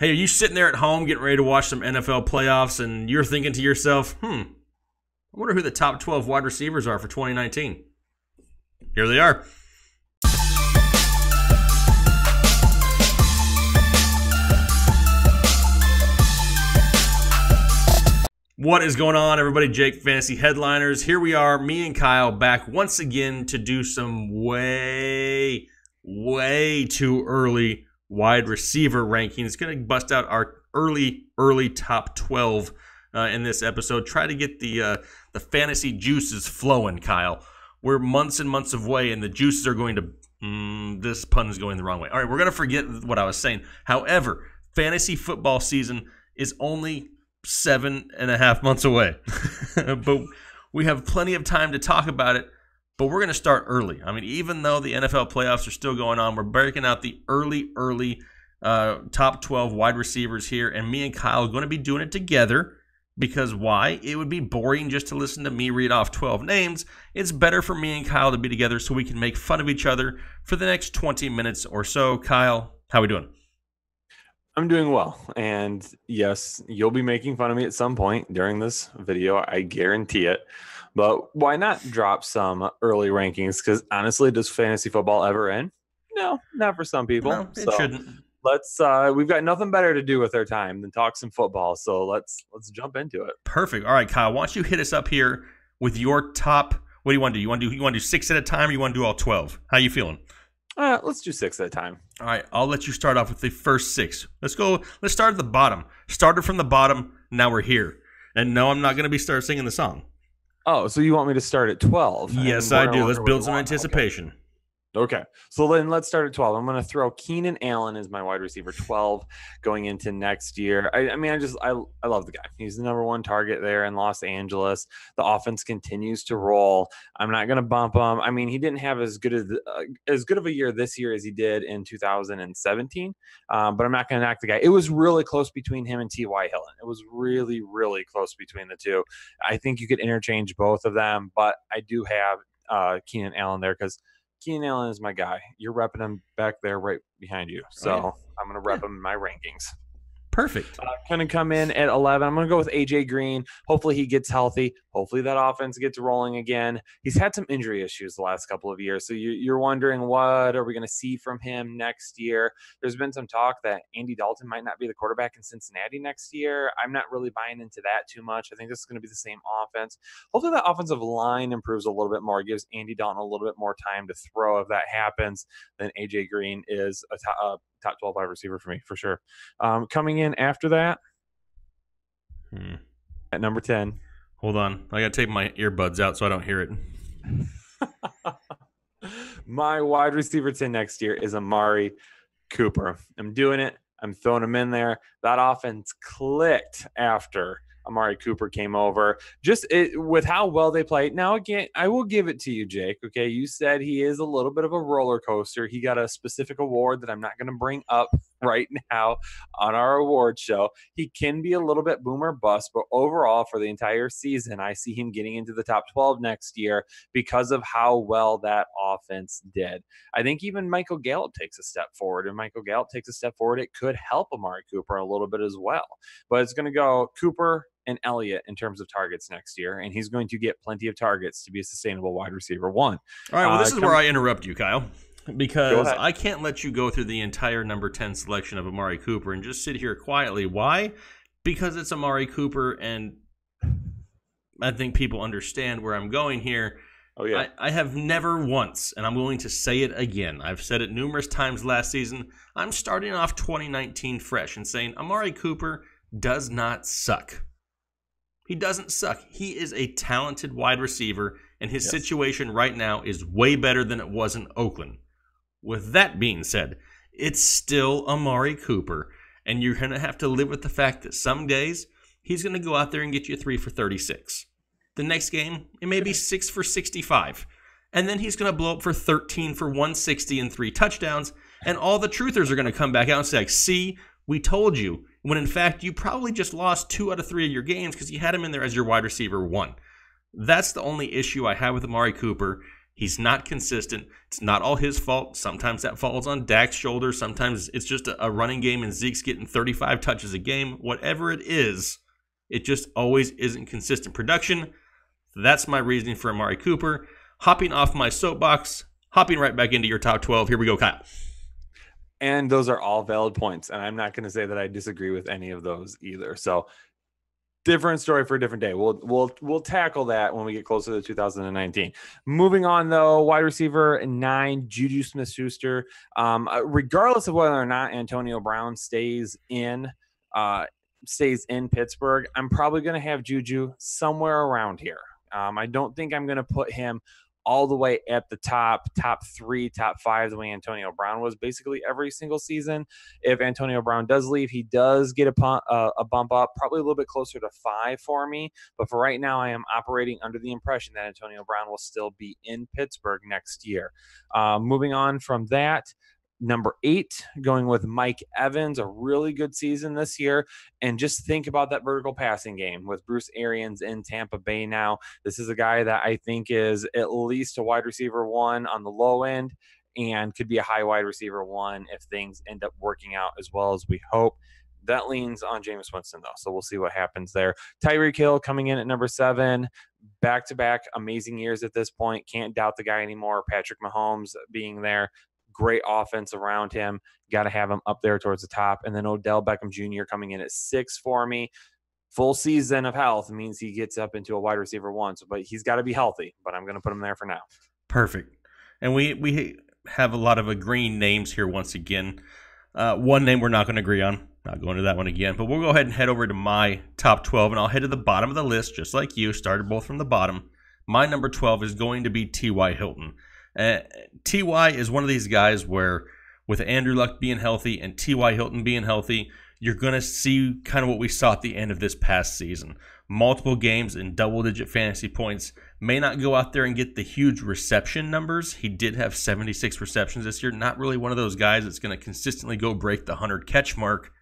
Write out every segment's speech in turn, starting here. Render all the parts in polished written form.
Hey, are you sitting there at home getting ready to watch some NFL playoffs and you're thinking to yourself, I wonder who the top 12 wide receivers are for 2019? Here they are. What is going on, everybody? Jake, Fantasy Headliners. Here we are, me and Kyle, back once again to do some way too early wide receiver rankings. Going to bust out our early top 12 in this episode. Try to get the fantasy juices flowing, Kyle. We're months and months away, and the juices are going to... this pun is going the wrong way. All right, we're going to forget what I was saying. However, fantasy football season is only 7.5 months away. But we have plenty of time to talk about it. But we're going to start early. I mean, even though the NFL playoffs are still going on, we're breaking out the early top 12 wide receivers here. And me and Kyle are going to be doing it together. Because why? It would be boring just to listen to me read off 12 names. It's better for me and Kyle to be together so we can make fun of each other for the next 20 minutes or so. Kyle, how are we doing? I'm doing well, and yes, you'll be making fun of me at some point during this video, I guarantee it. But why not drop some early rankings? Because honestly, does fantasy football ever end? No, not for some people. No, it shouldn't. Let's we've got nothing better to do with our time than talk some football, so let's jump into it. Perfect. All right, Kyle, why don't you hit us up here with your top? What do you want to do? You want to do 6 at a time, or you want to do all 12? How you feeling? Let's do 6 at a time. All right, I'll let you start off with the first 6. Let's go. Let's start at the bottom. Started from the bottom. Now we're here. And no, I'm not going to be start singing the song. Oh, so you want me to start at 12? Yes, I do. Let's build some anticipation. Okay, so then let's start at 12. I'm going to throw Keenan Allen as my wide receiver 12 going into next year. I love the guy. He's the number one target there in Los Angeles. The offense continues to roll. I'm not going to bump him. I mean, he didn't have as good of a year this year as he did in 2017, but I'm not going to knock the guy. It was really close between him and T.Y. Hilton. It was really, really close between the two. I think you could interchange both of them, but I do have Keenan Allen there because Keenan Allen is my guy. You're repping him back there right behind you. So I'm going to rep him in my rankings. Perfect. Going to come in at 11. I'm going to go with A.J. Green. Hopefully he gets healthy. Hopefully that offense gets rolling again. He's had some injury issues the last couple of years. So you're wondering, what are we going to see from him next year? There's been some talk that Andy Dalton might not be the quarterback in Cincinnati next year. I'm not really buying into that too much. I think this is going to be the same offense. Hopefully that offensive line improves a little bit more. It gives Andy Dalton a little bit more time to throw. If that happens, then A.J. Green is a top 12 wide receiver for me, for sure. Coming in after that, at number 10. Hold on. I got to take my earbuds out so I don't hear it. My wide receiver 10 next year is Amari Cooper. I'm doing it. I'm throwing him in there. That offense clicked after Amari Cooper came over. Just with how well they played. Now, again, I will give it to you, Jake. Okay, you said he is a little bit of a roller coaster. He got a specific award that I'm not going to bring up right now on our award show. He can be a little bit boom or bust, but overall for the entire season, I see him getting into the top 12 next year because of how well that offense did. I think even Michael Gallup takes a step forward, and Michael Gallup takes a step forward. It could help Amari Cooper a little bit as well, but it's going to go Cooper and Elliott in terms of targets next year, and he's going to get plenty of targets to be a sustainable wide receiver 1. All right, well, this is where I interrupt you, Kyle, because I can't let you go through the entire number 10 selection of Amari Cooper and just sit here quietly. Why? Because it's Amari Cooper, and I think people understand where I'm going here. Oh, yeah. I have never once, and I'm willing to say it again, I've said it numerous times last season, I'm starting off 2019 fresh and saying Amari Cooper does not suck. He doesn't suck. He is a talented wide receiver, and his situation right now is way better than it was in Oakland. With that being said, it's still Amari Cooper, and you're going to have to live with the fact that some days he's going to go out there and get you 3 for 36. The next game, it may be 6 for 65. And then he's going to blow up for 13 for 160 and 3 touchdowns, and all the truthers are going to come back out and say, see, we told you. When in fact, you probably just lost 2 out of 3 of your games because you had him in there as your wide receiver 1. That's the only issue I have with Amari Cooper. He's not consistent. It's not all his fault. Sometimes that falls on Dak's shoulders. Sometimes it's just a running game and Zeke's getting 35 touches a game. Whatever it is, it just always isn't consistent production. That's my reasoning for Amari Cooper. Hopping off my soapbox, hopping right back into your top 12. Here we go, Kyle. And those are all valid points. And I'm not going to say that I disagree with any of those either. So different story for a different day. We'll tackle that when we get closer to 2019. Moving on, though, wide receiver 9, Juju Smith-Schuster. Regardless of whether or not Antonio Brown stays in Pittsburgh, I'm probably going to have Juju somewhere around here. I don't think I'm going to put him all the way at the top 3, top 5, the way Antonio Brown was basically every single season. If Antonio Brown does leave, he does get a bump up, probably a little bit closer to 5 for me. But for right now, I am operating under the impression that Antonio Brown will still be in Pittsburgh next year. Moving on from that, number 8, going with Mike Evans, a really good season this year. And just think about that vertical passing game with Bruce Arians in Tampa Bay now. This is a guy that I think is at least a wide receiver 1 on the low end and could be a high wide receiver 1 if things end up working out as well as we hope. That leans on Jameis Winston, though, so we'll see what happens there. Tyreek Hill coming in at number 7. Back-to-back amazing years at this point. Can't doubt the guy anymore. Patrick Mahomes being there. Great offense around him. Got to have him up there towards the top. And then Odell Beckham Jr. coming in at 6 for me. Full season of health means he gets up into a wide receiver 1. But he's got to be healthy. But I'm going to put him there for now. Perfect. And we have a lot of agreeing names here once again. One name we're not going to agree on. Not going to that one again. But we'll go ahead and head over to my top 12. And I'll head to the bottom of the list, just like you. Started both from the bottom. My number 12 is going to be T.Y. Hilton. T.Y. is one of these guys where with Andrew Luck being healthy and T.Y. Hilton being healthy, you're going to see kind of what we saw at the end of this past season. Multiple games in double-digit fantasy points. May not go out there and get the huge reception numbers. He did have 76 receptions this year. Not really one of those guys that's going to consistently go break the 100-catch mark,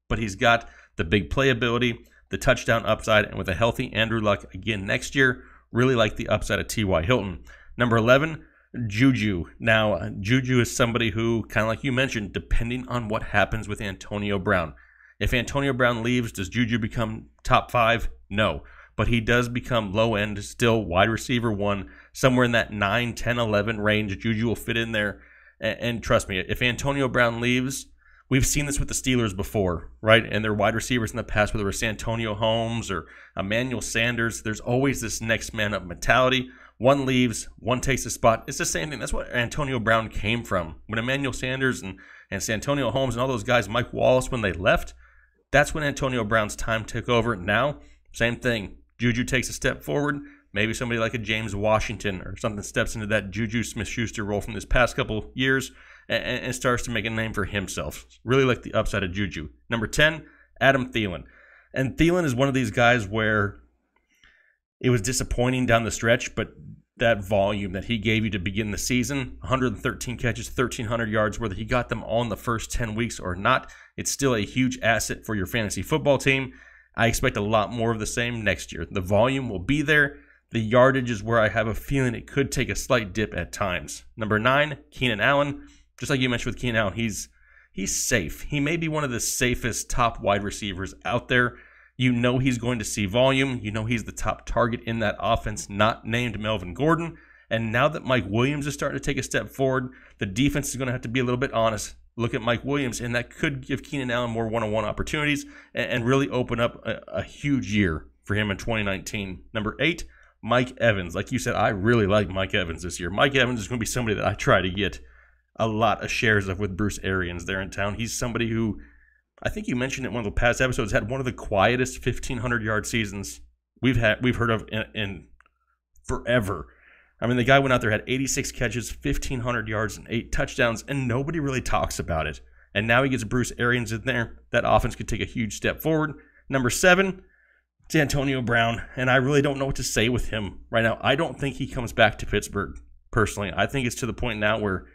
but he's got the big playability, the touchdown upside, and with a healthy Andrew Luck again next year, really like the upside of T.Y. Hilton. Number 11, Juju. Now, Juju is somebody who, kind of like you mentioned, depending on what happens with Antonio Brown. If Antonio Brown leaves, does Juju become top 5? No. But he does become low end, still wide receiver 1, somewhere in that 9, 10, 11 range. Juju will fit in there. And trust me, if Antonio Brown leaves, we've seen this with the Steelers before, right? And their wide receivers in the past, whether it was Santonio Holmes or Emmanuel Sanders, there's always this next man up mentality. One leaves, one takes a spot. It's the same thing. That's what Antonio Brown came from. When Emmanuel Sanders and Santonio Holmes and all those guys, Mike Wallace, when they left, that's when Antonio Brown's time took over. Now, same thing. Juju takes a step forward. Maybe somebody like a James Washington or something steps into that Juju Smith-Schuster role from this past couple years and starts to make a name for himself. Really like the upside of Juju. Number 10, Adam Thielen. And Thielen is one of these guys where it was disappointing down the stretch, but that volume that he gave you to begin the season, 113 catches, 1,300 yards, whether he got them all in the first 10 weeks or not, it's still a huge asset for your fantasy football team. I expect a lot more of the same next year. The volume will be there. The yardage is where I have a feeling it could take a slight dip at times. Number 9, Keenan Allen. Just like you mentioned with Keenan Allen, he's safe. He may be one of the safest top wide receivers out there. You know he's going to see volume. You know he's the top target in that offense, not named Melvin Gordon. And now that Mike Williams is starting to take a step forward, the defense is going to have to be a little bit honest. Look at Mike Williams, and that could give Keenan Allen more one-on-one opportunities and really open up a huge year for him in 2019. Number 8, Mike Evans. Like you said, I really like Mike Evans this year. Mike Evans is going to be somebody that I try to get a lot of shares of with Bruce Arians there in town. He's somebody who, I think you mentioned it in one of the past episodes, had one of the quietest 1,500-yard seasons we've heard of in forever. I mean, the guy went out there, had 86 catches, 1,500 yards, and 8 touchdowns, and nobody really talks about it. And now he gets Bruce Arians in there. That offense could take a huge step forward. Number 7, it's Antonio Brown, and I really don't know what to say with him right now. I don't think he comes back to Pittsburgh, personally. I think it's to the point now where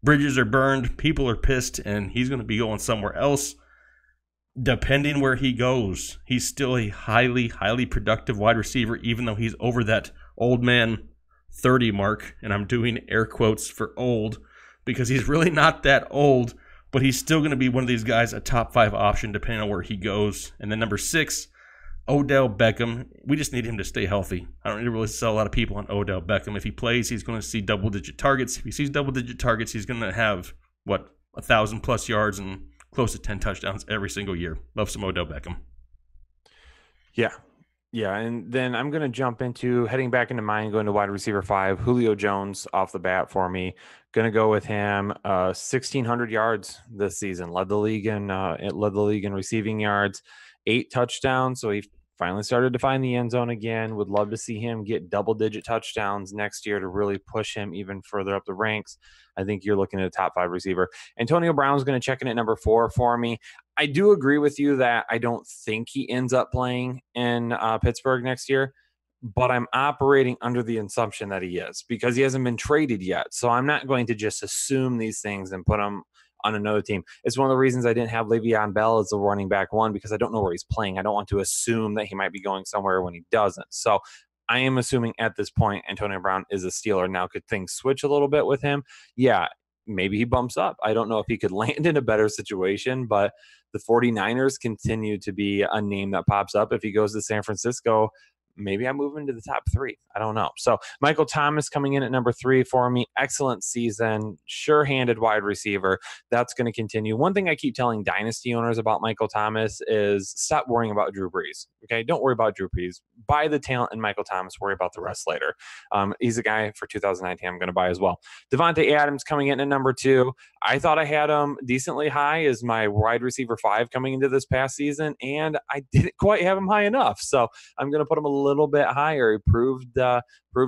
bridges are burned, people are pissed, and he's going to be going somewhere else. Depending where he goes, he's still a highly, highly productive wide receiver, even though he's over that old man 30 mark, and I'm doing air quotes for old because he's really not that old, but he's still going to be one of these guys, a top 5 option depending on where he goes. And then number 6, Odell Beckham. We just need him to stay healthy. I don't need to really sell a lot of people on Odell Beckham. If he plays, he's going to see double-digit targets. If he sees double-digit targets, he's going to have, 1,000+ yards and close to 10 touchdowns every single year. Love some Odell Beckham. Yeah, and then I'm going to jump into heading back into mine, going to wide receiver 5, Julio Jones off the bat for me. Going to go with him, 1,600 yards this season. Led the league in receiving yards, 8 touchdowns. So he finally started to find the end zone again. Would love to see him get double-digit touchdowns next year to really push him even further up the ranks. I think you're looking at a top 5 receiver. Antonio Brown's going to check in at number 4 for me. I do agree with you that I don't think he ends up playing in Pittsburgh next year, but I'm operating under the assumption that he is because he hasn't been traded yet. So I'm not going to just assume these things and put him on another team. It's one of the reasons I didn't have Le'Veon Bell as the running back 1 because I don't know where he's playing. I don't want to assume that he might be going somewhere when he doesn't. So I am assuming at this point Antonio Brown is a Steeler. Now, could things switch a little bit with him? Yeah, maybe he bumps up. I don't know if he could land in a better situation, but the 49ers continue to be a name that pops up. If he goes to San Francisco, maybe I move into the top 3. I don't know. So Michael Thomas coming in at number 3 for me. Excellent season. Sure-handed wide receiver. That's going to continue. One thing I keep telling dynasty owners about Michael Thomas is stop worrying about Drew Brees. Okay? Don't worry about Drew Brees. Buy the talent in Michael Thomas. Worry about the rest later. He's a guy for 2019 I'm going to buy as well. Devontae Adams coming in at number 2. I thought I had him decently high as my wide receiver 5 coming into this past season, and I didn't quite have him high enough. So I'm going to put him a little bit higher. He proved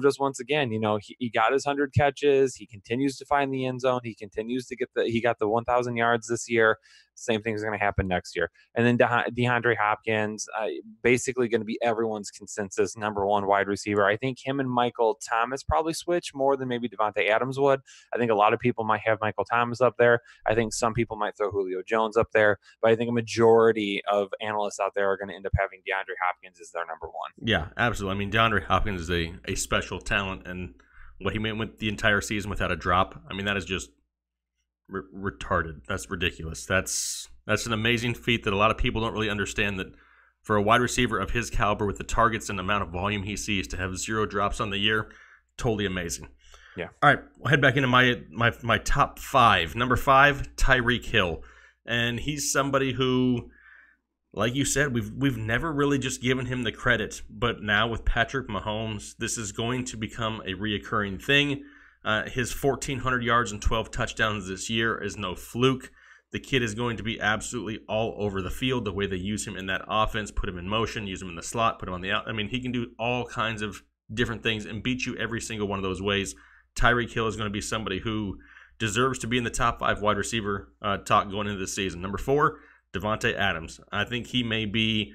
us once again. He got his 100 catches. He continues to find the end zone. He continues to he got the 1,000 yards this year. Same thing is going to happen next year. And then DeAndre Hopkins, basically going to be everyone's consensus number 1 wide receiver. I think him and Michael Thomas probably switch more than maybe Devontae Adams would. I think a lot of people might have Michael Thomas up there. I think some people might throw Julio Jones up there, but I think a majority of analysts out there are going to end up having DeAndre Hopkins as their number 1. Yeah, absolutely. I mean, DeAndre Hopkins is a special talent, and what he went the entire season without a drop, I mean, that is just retarded. That's ridiculous. That's an amazing feat that a lot of people don't really understand, that for a wide receiver of his caliber with the targets and the amount of volume he sees to have 0 drops on the year, totally amazing. Yeah. All right, we'll head back into my top 5. Number 5, Tyreek Hill. And he's somebody who, like you said, we've never really just given him the credit, but now with Patrick Mahomes, this is going to become a reoccurring thing. His 1,400 yards and 12 touchdowns this year is no fluke. The kid is going to be absolutely all over the field, the way they use him in that offense, put him in motion, use him in the slot, put him on the out. I mean, he can do all kinds of different things and beat you every single one of those ways. Tyreek Hill is going to be somebody who deserves to be in the top 5 wide receiver talk going into this season. Number 4, Devontae Adams. I think he may be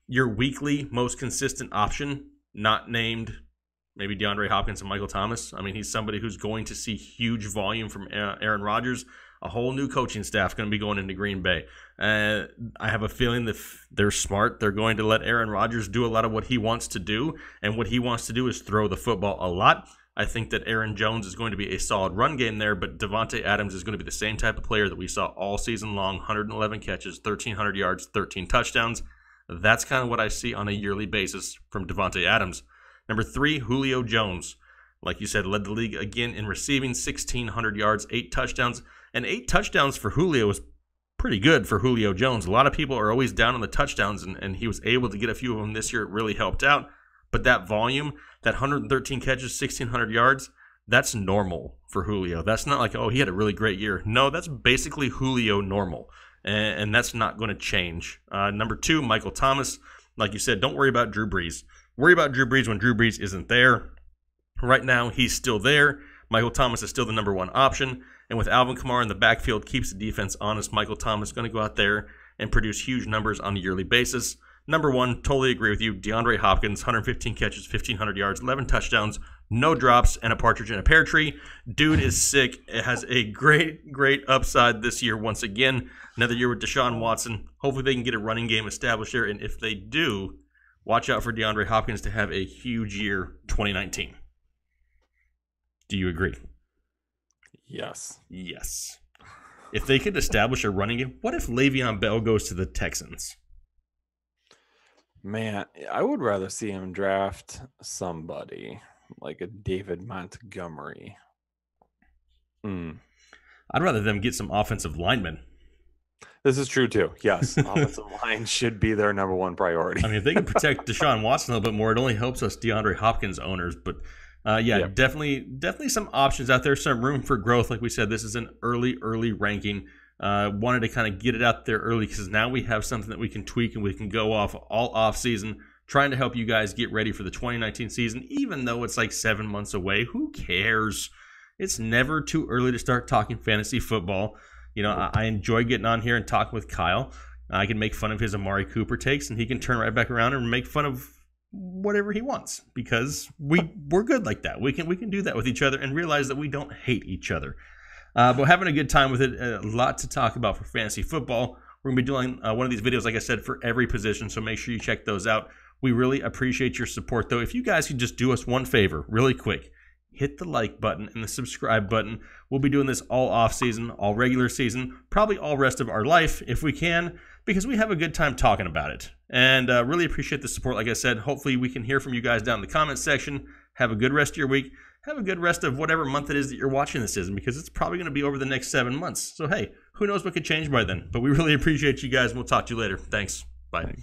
your weekly most consistent option, not named maybe DeAndre Hopkins and Michael Thomas. I mean, he's somebody who's going to see huge volume from Aaron Rodgers. A whole new coaching staff going to be going into Green Bay. I have a feeling that if they're smart, they're going to let Aaron Rodgers do a lot of what he wants to do, and what he wants to do is throw the football a lot. I think that Aaron Jones is going to be a solid run game there, but Devontae Adams is going to be the same type of player that we saw all season long, 111 catches, 1,300 yards, 13 touchdowns. That's kind of what I see on a yearly basis from Devontae Adams. Number 3, Julio Jones. Like you said, led the league again in receiving, 1,600 yards, 8 touchdowns. And 8 touchdowns for Julio is pretty good for Julio Jones. A lot of people are always down on the touchdowns, and he was able to get a few of them this year. It really helped out. But that volume, that 113 catches, 1,600 yards, that's normal for Julio. That's not like, oh, he had a really great year. No, that's basically Julio normal, and that's not going to change. Number 2, Michael Thomas. Like you said, don't worry about Drew Brees. Worry about Drew Brees when Drew Brees isn't there. Right now, he's still there. Michael Thomas is still the number 1 option. And with Alvin Kamara in the backfield, keeps the defense honest. Michael Thomas is going to go out there and produce huge numbers on a yearly basis. Number 1, totally agree with you. DeAndre Hopkins, 115 catches, 1,500 yards, 11 touchdowns, no drops, and a partridge in a pear tree. Dude is sick. It has a great, great upside this year once again. Another year with Deshaun Watson. Hopefully they can get a running game established there. And if they do, watch out for DeAndre Hopkins to have a huge year 2019. Do you agree? Yes. Yes. If they could establish a running game, what if Le'Veon Bell goes to the Texans? Man, I would rather see him draft somebody like a David Montgomery. I'd rather them get some offensive linemen. This is true too. Yes, offensive line should be their number one priority. I mean, if they can protect Deshaun Watson a little bit more, it only helps us DeAndre Hopkins owners. But definitely some options out there, some room for growth. Like we said, this is an early ranking. Wanted to kind of get it out there early because now we have something that we can tweak and we can go all off season, trying to help you guys get ready for the 2019 season. Even though it's like 7 months away, who cares? It's never too early to start talking fantasy football. You know, I enjoy getting on here and talking with Kyle. I can make fun of his Amari Cooper takes, and he can turn right back around and make fun of whatever he wants because we're good like that. We can do that with each other and realize that we don't hate each other. But having a good time with it. A lot to talk about for fantasy football. We're going to be doing one of these videos, like I said, for every position, so make sure you check those out. We really appreciate your support, though. If you guys could just do us one favor really quick, hit the like button and the subscribe button. We'll be doing this all off season, all regular season, probably all rest of our life if we can, because we have a good time talking about it. And really appreciate the support. Like I said, hopefully we can hear from you guys down in the comments section. Have a good rest of your week. Have a good rest of whatever month it is that you're watching this season, because it's probably going to be over the next 7 months. So, hey, who knows what could change by then. But we really appreciate you guys, and we'll talk to you later. Thanks. Bye.